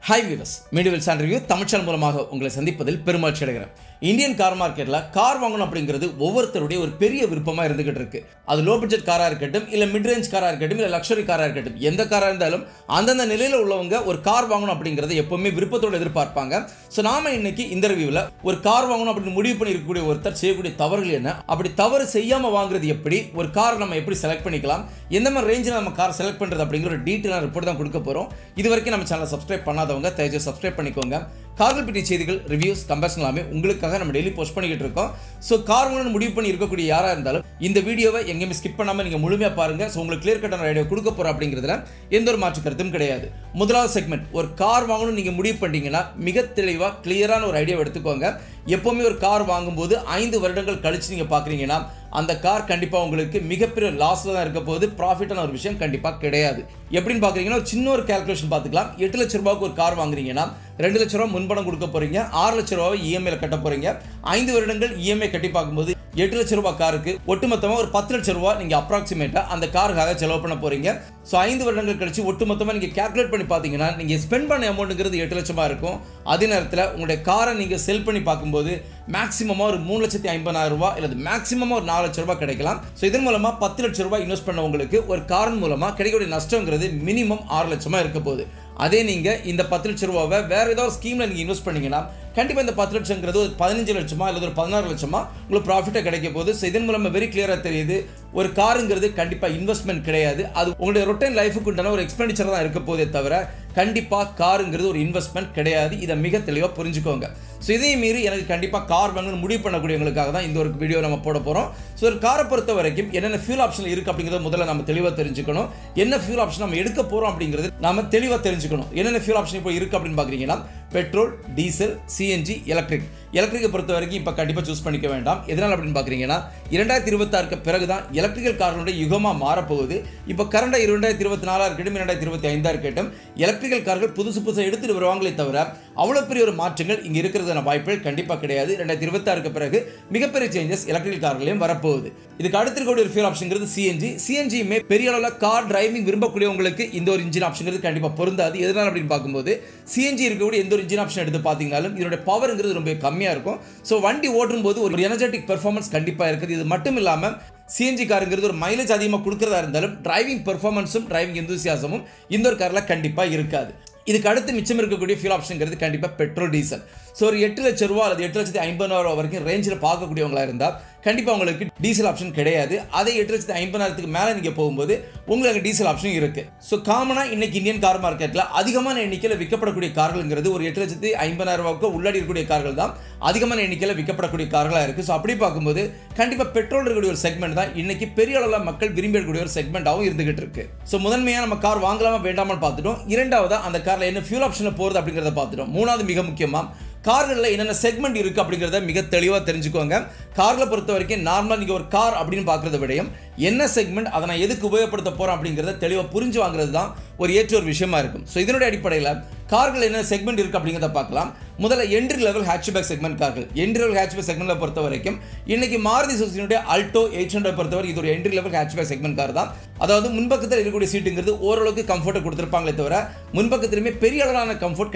Hi viewers, Medieval Sand Review Tamil channel மூலமாக உங்களை சந்திப்பதில் பெருமகிழ்ச்சி அடைகிறேன். இந்தியன் கார் மார்க்கெட்ல கார் வாங்கணும் அப்படிங்கிறது ஒவ்வொருத்தருடைய ஒரு பெரிய விருப்பமா இருந்துகிட்டு இருக்கு. அது லோ பட்ஜெட் காரா இருக்கட்டும், இல்ல மிட் ரேஞ்ச் காரா இருக்கட்டும், இல்ல லக்ஸரி காரா இருக்கட்டும், எந்த காரா இருந்தாலும் அந்தந்த நிலையில உள்ளவங்க ஒரு கார் வாங்கணும் அப்படிங்கறத எப்பவுமே விருப்பத்தோட எதிர்பார்ப்பாங்க. சோ நாம இன்னைக்கு இந்த ரிவ்யூல ஒரு கார் வாங்கணும் அப்படின்னு முடிவு பண்ணி இருக்கக்கூடிய ஒருத்தர் செய்யக்கூடிய தவறுகள் என்ன, அப்படி தவறு செய்யாம வாங்குறது எப்படி, ஒரு கார் நம்ம எப்படி செலக்ட் பண்ணிக்கலாம், எந்த மாதிரி ரேஞ்சில நம்ம கார் செலக்ட் பண்றது அப்படிங்கிற ஒரு டீடைலான ரிப்போர்ட் தான் கொடுக்க போறோம். இதுவரைக்கும் நம்ம சேனலை சப்ஸ்கிரைப் பண்ணாதவங்க தயவுசெய்து சப்ஸ்கிரைப் பண்ணிக்கோங்க. கார்கள் பற்றி செய்திகள், ரிவ்யூஸ், கம்பேரிசன் எல்லாமே உங்களுக்காக நம்ம டெய்லி போஸ்ட் பண்ணிக்கிட்டு இருக்கோம். ஸோ கார் வாங்கணும்னு முடிவு பண்ணி இருக்கக்கூடிய யாராக இருந்தாலும் இந்த வீடியோவை எங்கேயுமே ஸ்கிப் பண்ணாமல் நீங்கள் முழுமையாக பாருங்கள். ஸோ உங்களுக்கு கிளியர் கட்டான ஐடியா கொடுக்க போகிறோம் அப்படிங்கிறதுல எந்த ஒரு மாற்று கருத்தும் கிடையாது. முதலாவது செக்மெண்ட், ஒரு கார் வாங்கணும்னு நீங்கள் முடிவு பண்ணிட்டீங்கன்னா மிக தெளிவாக கிளியரான ஒரு ஐடியாவை எடுத்துக்கோங்க. எப்போவுமே ஒரு கார் வாங்கும்போது 5 வருடங்கள் கழிச்சு நீங்கள் பார்க்குறீங்கன்னா அந்த கார் கண்டிப்பாக உங்களுக்கு மிகப்பெரிய லாஸில் தான் இருக்க போகுது. ப்ராஃபிட்டான ஒரு விஷயம் கண்டிப்பாக கிடையாது. எப்படின்னு பார்க்குறீங்கன்னா ஒரு சின்ன ஒரு கேல்குலேஷன் பார்த்துக்கலாம். 8 லட்ச ரூபாய்க்கு ஒரு கார் வாங்குறீங்கன்னா 2 லட்ச ரூபா முன்பணம் கொடுக்க போறீங்க, 6 லட்ச ரூபாவை இஎம்ஐல கட்ட போறீங்க. 5 வருடங்கள் இஎம்ஐ கட்டி பார்க்கும்போது 8 லட்ச ரூபாய் காருக்கு ஒட்டுமொத்தமாக ஒரு 10 லட்ச ரூபாய் நீங்கள் அப்ராக்சிமேட்டா அந்த காருக்காக செலவு பண்ண போறீங்க. ஸோ 5 வருடங்கள் கழிச்சு ஒட்டுமொத்தமாக நீங்கள் கேல்குலேட் பண்ணி பார்த்தீங்கன்னா நீங்கள் ஸ்பெண்ட் பண்ண அமௌண்ட்டுங்கிறது 8 லட்சமா இருக்கும். அதே நேரத்தில் உங்களுடைய காரை நீங்கள் செல் பண்ணி பார்க்கும்போது மேக்ஸிமமாக ஒரு 3,50,000 ரூபாய் இல்லை மேக்ஸிமமாக ஒரு 4 லட்ச ரூபாய் கிடைக்கலாம். ஸோ இதன் மூலமாக 10 லட்ச ரூபாய் இன்வெஸ்ட் பண்ணவங்களுக்கு ஒரு காரின் மூலமாக கிடைக்கக்கூடிய நஷ்டங்கிறது மினிமம் 6 லட்சமா இருக்க போகுது. அதே நீங்கள் இந்த 10 லட்ச ரூபாவை வேற ஏதாவது ஸ்கீமில் நீங்கள் இன்வெஸ்ட் பண்ணீங்கன்னா கண்டிப்பாக இந்த 10 லட்சங்கிறது ஒரு 15 லட்சமா இல்லை ஒரு 16 லட்சமா உங்களுக்கு ப்ராஃபிட்டாக கிடைக்க போகுது. ஸோ இதன் மூலமாக வெரி கிளியராக தெரியுது ஒரு காருங்கிறது கண்டிப்பாக இன்வெஸ்ட்மெண்ட் கிடையாது. அது உங்களுடைய ரொட்டைன் லைஃபுக்கு உண்டான ஒரு எக்ஸ்பெண்டிச்சர் தான் இருக்க போதே தவிர கண்டிப்பாக காருங்கிறது ஒரு இன்வெஸ்ட்மெண்ட் கிடையாது. இதை மிக தெளிவாக புரிஞ்சுக்கோங்க. ஸோ இதே மீறி எனக்கு கண்டிப்பாக கார் வாங்கணும்னு முடிவு பண்ணக்கூடியவங்களுக்காக தான் இந்த ஒரு வீடியோ நம்ம போட போகிறோம். ஸோ ஒரு காரை பொறுத்த வரைக்கும் என்னென்ன ஃபியூல் ஆப்ஷன் இருக்குது அப்படிங்கிறத முதல்ல நம்ம தெளிவாக தெரிஞ்சுக்கணும். என்ன ஃபியூல் ஆப்ஷன் நம்ம எடுக்க போகிறோம் அப்படிங்கிறது நம்ம தெளிவாக தெரிஞ்சுக்கணும். என்னென்ன ஃபியூல் ஆப்ஷன் இப்போ இருக்குது அப்படின்னு பார்க்குறீங்கன்னா பெட்ரோல், டீசல், சிஎன்ஜி, எலக்ட்ரிக். எலக்ட்ரிக்கை பொறுத்த வரைக்கும் இப்போ கண்டிப்பாக சூஸ் பண்ணிக்க வேண்டாம். எதனால் அப்படின்னு பார்க்குறீங்கன்னா 2026 பிறகு தான் எலக்ட்ரிக்கல் கார்களுடைய யுகமாக மாறப்போகுது. இப்போ கரண்டாக 2024 இருக்கட்டும் 2025 இருக்கட்டும் எலக்ட்ரிக்கல் கார்கள் புதுசாக எடுத்துட்டு வருவாங்களே தவிர அவ்வளோ பெரிய ஒரு மாற்றங்கள் இங்கே இருக்கிறதான வாய்ப்புகள் கண்டிப்பாக கிடையாது. 2026 பிறகு மிகப்பெரிய சேஞ்சஸ் எலக்ட்ரிக்கல் கார்களையும் வரப்போகுது. இதுக்கு அடுத்திருக்கக்கூடிய ஒரு ஃபியூல் ஆப்ஷன்ங்கிறது சிஎன்ஜி. சிஎன்ஜியுமே பெரிய அளவில் கார் டிரைவிங் விரும்பக்கூடியவங்களுக்கு இந்த ஒரு இன்ஜின் ஆப்ஷன்ங்கிறது கண்டிப்பாக பொருந்தாது. எதனால் அப்படின்னு பார்க்கும்போது சிஎன்ஜி இருக்கக்கூடிய எந்த ஒரு இன்ஜின் ஆப்ஷன் எடுத்து பார்த்தீங்கன்னாலும் இதோட பவர்ங்கிறது ரொம்ப கம்மியாக இருக்கும். ஸோ வண்டி ஓட்டும் போது ஒரு எனர்ஜெட்டிக் பெர்ஃபார்மன்ஸ் கண்டிப்பாக இருக்குது. இது மட்டும் இல்லாமல் சிஎன்ஜி காருங்கிறது ஒரு மைலேஜ் அதிகமாக கொடுக்குறதா இருந்தாலும் டிரைவிங் பெர்ஃபார்மன்ஸும் டிரைவிங் எந்தூசியாசமும் இந்த ஒரு காரில் கண்டிப்பாக இருக்காது. இதுக்கு அடுத்து மிச்சம் இருக்கக்கூடிய ஃபியூல் ஆப்ஷன்ங்கிறது கண்டிப்பாக பெட்ரோல், டீசல். ஸோ ஒரு 8 லட்ச ரூபா அல்லது 8,50,000 ரூபா வரைக்கும் ரேஞ்சில் பார்க்கக்கூடியவங்களா இருந்தால் கண்டிப்பாக உங்களுக்கு டீசல் ஆப்ஷன் கிடையாது. அதே 8,50,000 மேலே நீங்கள் போகும்போது உங்களுக்கு டீசல் ஆப்ஷன் இருக்குது. ஸோ காமனாக இன்னைக்கு இந்தியன் கார் மார்க்கெட்டில் அதிகமான எண்ணிக்கையில் விற்கப்படக்கூடிய கார்கள்ங்கிறது ஒரு 8,50,000 ரூபாய்க்கு உள்ளாடி இருக்கக்கூடிய கார்கள் தான் அதிகமான எண்ணிக்கையில் விற்கப்படக்கூடிய கார்களாக இருக்குது. ஸோ அப்படி பார்க்கும்போது கண்டிப்பாக பெட்ரோல் இருக்கக்கூடிய ஒரு செக்மெண்ட் தான் இன்னைக்கு பெரிய அளவில் மக்கள் விரும்பி எடுக்கக்கூடிய ஒரு செக்மெண்ட்டாகவும் இருந்துகிட்டு இருக்கு. ஸோ முதன்மையாக நம்ம கார் வாங்கலாமா வேண்டாமான்னு பார்த்துட்டோம். இரண்டாவது அந்த காரில் என்ன ஃபியூல் ஆப்ஷனில் போகிறது அப்படிங்கிறத பார்த்துட்டோம். மூணாவது மிக முக்கியமாக கார்களில் என்னென்ன செக்மெண்ட் இருக்குது அப்படிங்கிறத மிக தெளிவாக தெரிஞ்சுக்கோங்க. கார்களை பொறுத்த வரைக்கும் நார்மலாக நீங்கள் ஒரு கார் அப்படின்னு பார்க்குறத விடையும் என்ன செக்மெண்ட் அதை நான் எதுக்கு உபயோகப்படுத்த போகிறேன் அப்படிங்கிறத தெளிவாக புரிஞ்சு வாங்குறது தான் ஒரு ஏற்ற ஒரு விஷயமா இருக்கும். ஸோ இதனுடைய அடிப்படையில் கார்கள் என்ன செக்மெண்ட் இருக்குது அப்படிங்கிறத பார்க்கலாம். முதல்ல என்ட்ரி லெவல் ஹேட்ச்பேக் செக்மெண்ட் கார்கள். என்ட்ரி லெவல் ஹேட்ச்பேக் செக்மெண்ட்டில் பொறுத்த வரைக்கும் இன்னைக்கு மாருதி சுசுகியுடைய அல்டோ 800 பொறுத்தவரை இது ஒரு entry level hatchback segment car தான். அதாவது முன்பக்கத்தில் இருக்கக்கூடிய சீட்டுங்கிறது ஓரளவுக்கு கம்ஃபர்ட்டை கொடுத்துருப்பாங்களே தவிர முன்பக்கத்திலுமே பெரிய அளவிலான கம்ஃபர்ட்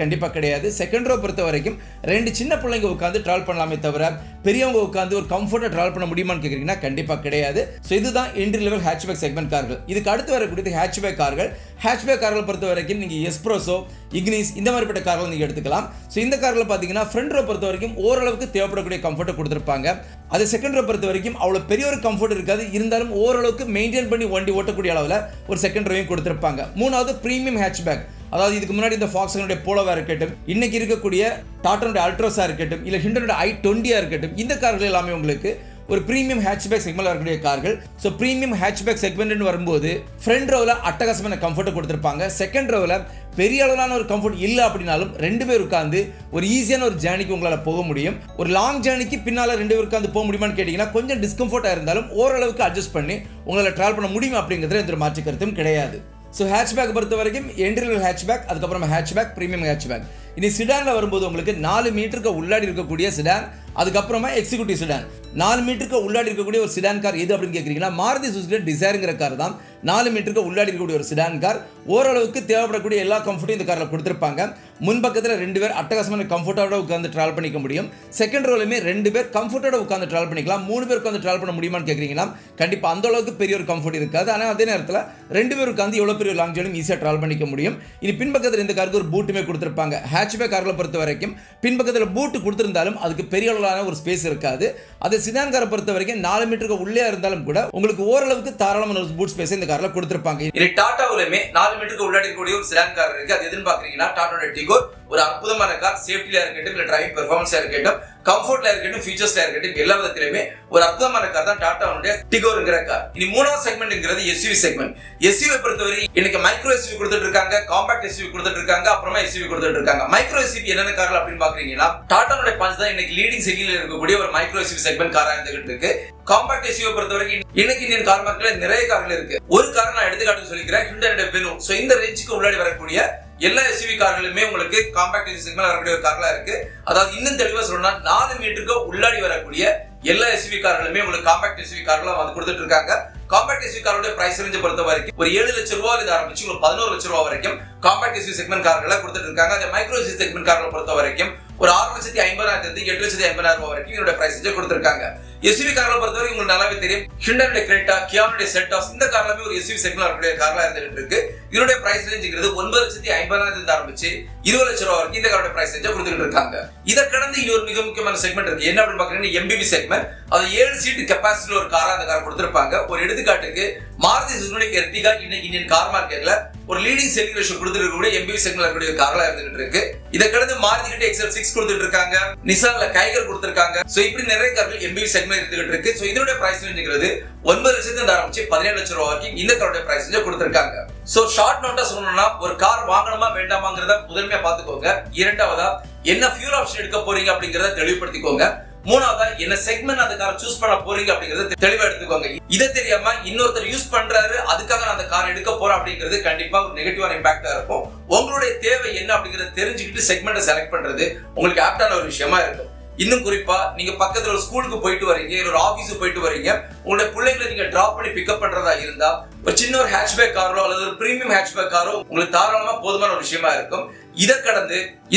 கண்டிப்பாக கிடையாது. செகண்ட் ரோ பொறுத்த வரைக்கும் 2 சின்ன பிள்ளைங்க உட்காந்து ட்ராவல் பண்ணலாமே தவிர பெரியவங்க உட்காந்து ஒரு கம்ஃபர்ட்டாக ட்ராவல் பண்ண முடியுமான்னு கேட்குறீங்கன்னா கண்டிப்பாக கிடையாது. ஸோ இதுதான் என்ட்ரி லெவல் ஹேட்ச்பேக் செக்மெண்ட் கார்கள். இதுக்கு அடுத்து வரக்கூடியது ஹேட்ச்பேக் கார்கள். ஹேட்ச்பேக் கார்களை பொறுத்த வரைக்கும் நீங்கள் எஸ்ப்ரோசோ, இக்னிஸ் இந்த மாதிரிப்பட்ட கார்கள் நீங்கள் எடுத்துக்கலாம். ஸோ இந்த காரில் பார்த்தீங்கன்னா ஃப்ரண்ட் ரோ பொறுத்த வரைக்கும் ஓரளவுக்கு தேவைப்படக்கூடிய கம்ஃபர்ட்டை கொடுத்துருப்பாங்க. அது செகண்ட் ரோ பொறுத்த வரைக்கும் அவ்வளோ பெரிய ஒரு கம்ஃபர்ட் இருக்காது. இருந்தாலும் ஓரளவுக்கு மெயின்டைன் பண்ணி வண்டி ஓட்டக்கூடிய அளவில் ஒரு செகண்ட் ரோவையும் கொடுத்துருப்பாங்க. மூணாவது பிரீமியம் ஹேட்ச்பேக். அதாவது இதுக்கு முன்னாடி இந்த ஃபாக்ஸனுடைய போலோவா இருக்கட்டும், இன்னைக்கு இருக்கக்கூடிய டாட்டானுடைய அல்ட்ரோஸா இருக்கட்டும், இல்லை ஹிண்டனுடைய i20 இருக்கட்டும், இந்த கார்கள் எல்லாமே உங்களுக்கு ஒரு பிரீமியம் ஹேட்ச்பேக் செக்மெண்ட்ல வரக்கூடிய கார்கள். ஸோ பிரீமியம் ஹேட்ச்பேக் செக்மெண்ட்னு வரும்போது ஃப்ரண்ட் ரோவில் அட்டகாசமான கம்ஃபர்ட்டை கொடுத்துருப்பாங்க. செகண்ட் ரோவில் பெரிய அளவிலான ஒரு கம்ஃபர்ட் இல்லை அப்படின்னாலும் 2 பேர் உட்காந்து ஒரு ஈஸியான ஒரு ஜேர்னிக்கு உங்களால் போக முடியும். ஒரு லாங் ஜேர்னிக்கு பின்னால் 2 பேர் உட்காந்து போக முடியுமான்னு கேட்டிங்கன்னா கொஞ்சம் டிஸ்கம்ஃபர்ட்டாக இருந்தாலும் ஓரளவுக்கு அட்ஜஸ்ட் பண்ணி உங்களால் ட்ராவல் பண்ண முடியும் அப்படிங்கிறது எந்த ஒரு மாற்று கருத்தும் கிடையாது. ஸோ ஹேட்ச்பேக் பொறுத்த வரைக்கும் என்ட்ரி லெவல் ஹேட்ச்பேக், அதுக்கப்புறம் ஹேட்ச்பேக், பிரீமியம் ஹேட்ச்பேக். இனி சிடானில் வரும்போது உங்களுக்கு 4 மீட்டருக்கு உள்ளாடி இருக்கக்கூடிய சிடான், அதுக்கப்புறமா எக்ஸிக்யூட்டிவ் சிடான். 4 மீட்டருக்கு உள்ளாடி இருக்கக்கூடிய ஒரு சிடான் கார் எது அப்படின்னு கேட்குறீங்கன்னா மாருதி சுசுகி டிசைர்ங்கிற கார் தான். 4 மீட்டருக்கு உள்ளாடி இருக்கக்கூடிய ஒரு சிடான் கார். ஓரளவுக்கு தேவைப்படக்கூடிய எல்லா கம்ஃபர்ட்டும் இந்த காரில் கொடுத்துருப்பாங்க. முன்பக்கத்தில் 2 பேர் அட்டகாசமான கம்ஃபர்ட்டோட உட்காந்து ட்ராவல் பண்ணிக்க முடியும். செகண்ட் ரோலுமே 2 பேர் கம்ஃபர்ட்டோட உட்காந்து ட்ராவல் பண்ணிக்கலாம். 3 பேர் உட்காந்து ட்ராவல் பண்ண முடியுமான்னு கேட்குறீங்கன்னா கண்டிப்பாக அந்த அளவுக்கு பெரிய ஒரு கம்ஃபர்ட் இருக்காது. ஆனால் அதே நேரத்தில் 2 பேர் உட்காந்து எவ்வளோ பெரிய லாங் ஜர்னி ஈஸியாக ட்ராவல் பண்ணிக்க முடியும். இனி பின்பக்கத்தில் இந்த காருக்கு ஒரு பூட்டுமே கொடுத்துருப்பாங்க. ஹேட்ச்பேக் கார்களை பொறுத்த வரைக்கும் பின்பக்கத்தில் பூட்டு கொடுத்துருந்தாலும் அதுக்கு பெரிய அளவிலான ஒரு ஸ்பேஸ் இருக்காது. அது சிடான் காரை பொறுத்த வரைக்கும் 4 மீட்டருக்கு உள்ளே இருந்தாலும் கூட உங்களுக்கு ஓரளவுக்கு தாராளமான ஒரு பூட் ஸ்பேஸ் இந்த காரில் கொடுத்துருப்பாங்க. இது டாட்டாவிலுமே 4 மீட்டருக்கு உள்ளாடி இருக்கக்கூடிய ஒரு சிடான் கார் இருக்கு. அது எதுன்னு பாக்குறீங்கன்னா டாடா டிகோர். ஒரு அற்புதமான கார். சேஃப்டில இருக்கட்டும், இல்ல டிரைவிங் பெர்ஃபார்மன்ஸா இருக்கட்டும், கம்ஃபர்ட்ல இருக்கட்டும், ஃபீச்சர்ஸ்ல இருக்கட்டும், எல்லா விதத்திலுமே ஒரு அற்புதமான கார் தான் டாடாவுடைய டிகோர்ங்கிற கார். இனி மூணாவது செக்மெண்ட்ங்கிறது எஸ்யூவி செக்மெண்ட். எஸ்யூவி பொறுத்தவரை இன்னைக்கு மைக்ரோ எஸ்யூவி கொடுத்துட்டு இருக்காங்க, காம்பாக்ட் எஸ்யூவி கொடுத்துட்டு இருக்காங்க, அப்புறமா எஸ்யூவி கொடுத்துட்டு இருக்காங்க. மைக்ரோ எஸ்யூவி என்னென்ன கார்கள் அப்படின்னு பாக்குறீங்கன்னா டாடாவுடைய பஞ்ச் தான் இன்னைக்கு லீடிங் செக்மெண்ட்ல இருக்கக்கூடிய ஒரு மைக்ரோ எஸ்யூவி செக்மெண்ட் காரா இருந்துகிட்டு இருக்கு. காம்பாக்ட் எஸ்யூவி பொறுத்தவரைக்கும் இன்னைக்கு இந்தியன் கார் மார்க்கெட்ல நிறைய கார்கள் இருக்கு. ஒரு கார் நான் எடுத்துக்காட்டு சொல்லிக்கிறேன், ஹியூண்டாய் வெனோ. சோ இந்த ரேஞ்சுக்கு உள்ளாடி வரக்கூடிய எல்லா எஸ்யூவி கார்களுமே உங்களுக்கு காம்பாக்ட் எஸ்யூவி செக்மெண்ட்ல வரக்கூடிய ஒரு கார்களா இருக்கு. அதாவது இன்னும் தெளிவா சொல்லணும்னா 4 மீட்டருக்கு உள்ளாடி வரக்கூடிய எல்லா எஸ்யூவி கார்களுமே உங்களுக்கு காம்பாக்ட் எஸ்யூவி கார்களா வந்து கொடுத்துட்டு இருக்காங்க. காம்பாக்ட் எஸ்யூவி காரோட பிரைஸ் ரேஞ்ச் பொறுத்த வரைக்கும் ஒரு 7 லட்சம் ரூபாயில இருந்து ஆரம்பிச்சு உங்களுக்கு 11 லட்சம் ரூபாய் வரைக்கும் காம்பாக்ட் எஸ்யூவி செக்மெண்ட் கார்களை கொடுத்துட்டு இருக்காங்க. அந்த மைக்ரோ எஸ்யூவி செக்மெண்ட் கார்களை பொறுத்த வரைக்கும் ஒரு 6,50,000 இருந்து 8,50,000 ரூபாய் வரைக்கும் இதோட பிரைஸ் ரேஞ்ச் கொடுத்திருக்காங்க. எஸ்யூவி கார்களை பொறுத்தவரை உங்களுக்கு நல்லாவே தெரியும், ஹியூண்டாய் கிரெட்டா, கியானுடைய செல்டாஸ், இந்த கார்லமே ஒரு எஸ்யூவி செக்மெண்ட்ல வரக்கூடிய கார்லா இருந்துட்டு இருக்கு. இதோட பிரைஸ் ரேஞ்ச்ங்கிறது 9,50,000 இருந்து ஆரம்பிச்சு 20 லட்சம் ரூபாய் வரைக்கும் இந்த காரோட பிரைஸ் ரேஞ்ச் கொடுத்துட்டு இருக்காங்க. இத கடந்து இது ஒரு மிக முக்கியமான செக்மெண்ட் இருக்கு. என்ன அப்படின்னு பாத்தீங்கன்னா எம்பிவி செக்மெண்ட். அது 7 சீட் கெபாசிட்டி ஒரு காரா அந்த கார் கொடுத்திருப்பாங்க. ஒரு எடுத்துக்காட்டுக்கு மாருதி சுசுகி எர்டிகா இன்னைக்கு இந்தியன் கார் மார்க்கெட்ல ஒரு லீடிங் செல்லிங் ரேஷியோ கொடுத்துருக்கக்கூடிய எம்பிவி செக்மெண்ட்ல இருக்கக்கூடிய கார்லா இருந்துட்டு இருக்கு. இத கடந்து மாருதி கிட்ட XL6 கொடுத்துட்டு இருக்காங்க, நிசான்ல கைகர் கொடுத்திருக்காங்க. சோ இப்படி நிறைய கார்கள் எம்பிவி செக்மெண்ட் இருந்துட்டு இருக்கு. சோ இதோட பிரைஸ் ரேஞ்ச்ங்கிறது 9 லட்சத்துல ஆரம்பிச்சு 17 லட்சம் ரூபாய் வரைக்கும் இந்த காரோட பிரைஸ் ரேஞ்ச் கொடுத்திருக்காங்க. சோ ஷார்ட் நோட்டா சொல்லணும்னா ஒரு கார் வாங்கணுமா வேண்டாமாங்கறத முதன்மையா பாத்துக்கோங்க. இரண்டாவதா என்ன ஃபியூல் ஆப்ஷன் எடுக்க போறீங்க அப்படிங்கறத தெளிவுபடுத்திக்கோங்க. மூணாவதா என்ன செக்மெண்ட் அந்த காரை சூஸ் பண்ண போறீங்க அப்படிங்கறத தெளிவா எடுத்துக்கோங்க. இதை தெரியாம இன்னொருத்தர் யூஸ் பண்றாரு அதுக்காக நான் அந்த கார் எடுக்க போறேன் அப்படிங்கிறது கண்டிப்பா ஒரு நெகட்டிவான இம்பாக்டா இருக்கும். உங்களுடைய தேவை என்ன அப்படிங்கறத தெரிஞ்சுக்கிட்டு செக்மெண்ட்டை செலக்ட் பண்றது உங்களுக்கு ஆப்டான ஒரு விஷயமா இருக்கும். இன்னும் குறிப்பா நீங்க பக்கத்துல ஒரு ஸ்கூலுக்கு போயிட்டு வரீங்க, இல்ல ஒரு ஆபீஸுக்கு போயிட்டு வரீங்க, உங்களுடைய பிள்ளைகளை நீங்க டிராப் பண்ணி பிக்கப் பண்றதா இருந்தா ஒரு சின்ன ஒரு ஹேட்ச்பேக் காரோ அல்லது ஒரு பிரீமியம் ஹேட்ச்பேக் காரோ உங்களுக்கு தாராளமா போதுமான ஒரு விஷயமா இருக்கும். இத கடந்து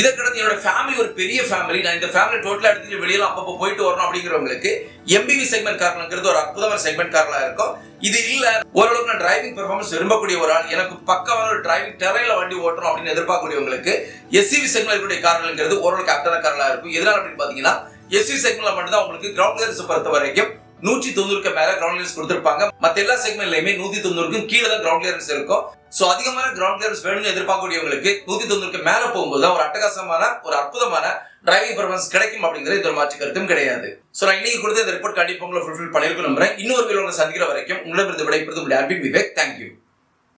என்னோட ஃபேமிலி ஒரு பெரிய ஃபேமிலி, நான் இந்த ஃபேமிலி டோட்டலா எடுத்துட்டு வெளியில அப்பப்போ போயிட்டு வரணும் அப்படிங்கிறவங்களுக்கு எம்பிவி செக்மெண்ட் கார்ங்கிறது ஒரு அற்புதமான செக்மெண்ட் கார்களா இருக்கும். இது இல்ல ஓரளவுக்கு நான் டிரைவிங் பெர்ஃபார்மன்ஸ் விரும்பக்கூடிய ஒரு ஆள், எனக்கு பக்காவான ஒரு டிரைவிங் டெரைன்ல வண்டி ஓட்டணும் அப்படின்னு எதிர்பார்க்கக்கூடியவங்களுக்கு எஸ்யூவி செக்மெண்ட் இருக்கக்கூடிய கார்கள்ங்கிறது ஓரளவுக்கு ஆப்டான கார்களா இருக்கும். எதனால அப்படின்னு பாத்தீங்கன்னா எஸ்யூவி செக்மெண்ட்ல மட்டும் தான் உங்களுக்கு கிரவுண்ட் கிளியரன்ஸ் பொறுத்த வரைக்கும் 190க்கு மேல கிரவுண்ட் கிளியரன்ஸ் கொடுத்திருப்பாங்க. மத்த எல்லா செக்மெண்ட்லயுமே 190க்கும் கீழே தான் கிரவுண்ட் கிளியரன்ஸ் இருக்கும். சோ அதிகமான கிரவுண்ட் கிளியரன்ஸ் வேணும்னு எதிர்பார்க்கக்கூடியவங்களுக்கு 190க்கு மேல போகும்போது ஒரு அட்டகாசமான ஒரு அற்புதமான டிரைவிங் பெர்ஃபார்மன்ஸ் கிடைக்கும் அப்படிங்கிறது இது ஒரு மாற்று கருத்தும் கிடையாது. சோ நான் இன்னைக்கு கொடுத்த இந்த ரிப்போர்ட் கண்டிப்பா உங்களை ஃபுல்ஃபில் பண்ணிருக்கும் நம்புறேன். இன்னொரு வீடியோல சந்திக்கிற வரைக்கும் உங்களிடமிருந்து விடைபெறுவது உங்களுடைய அன்பின் விவேக். தேங்க்யூ.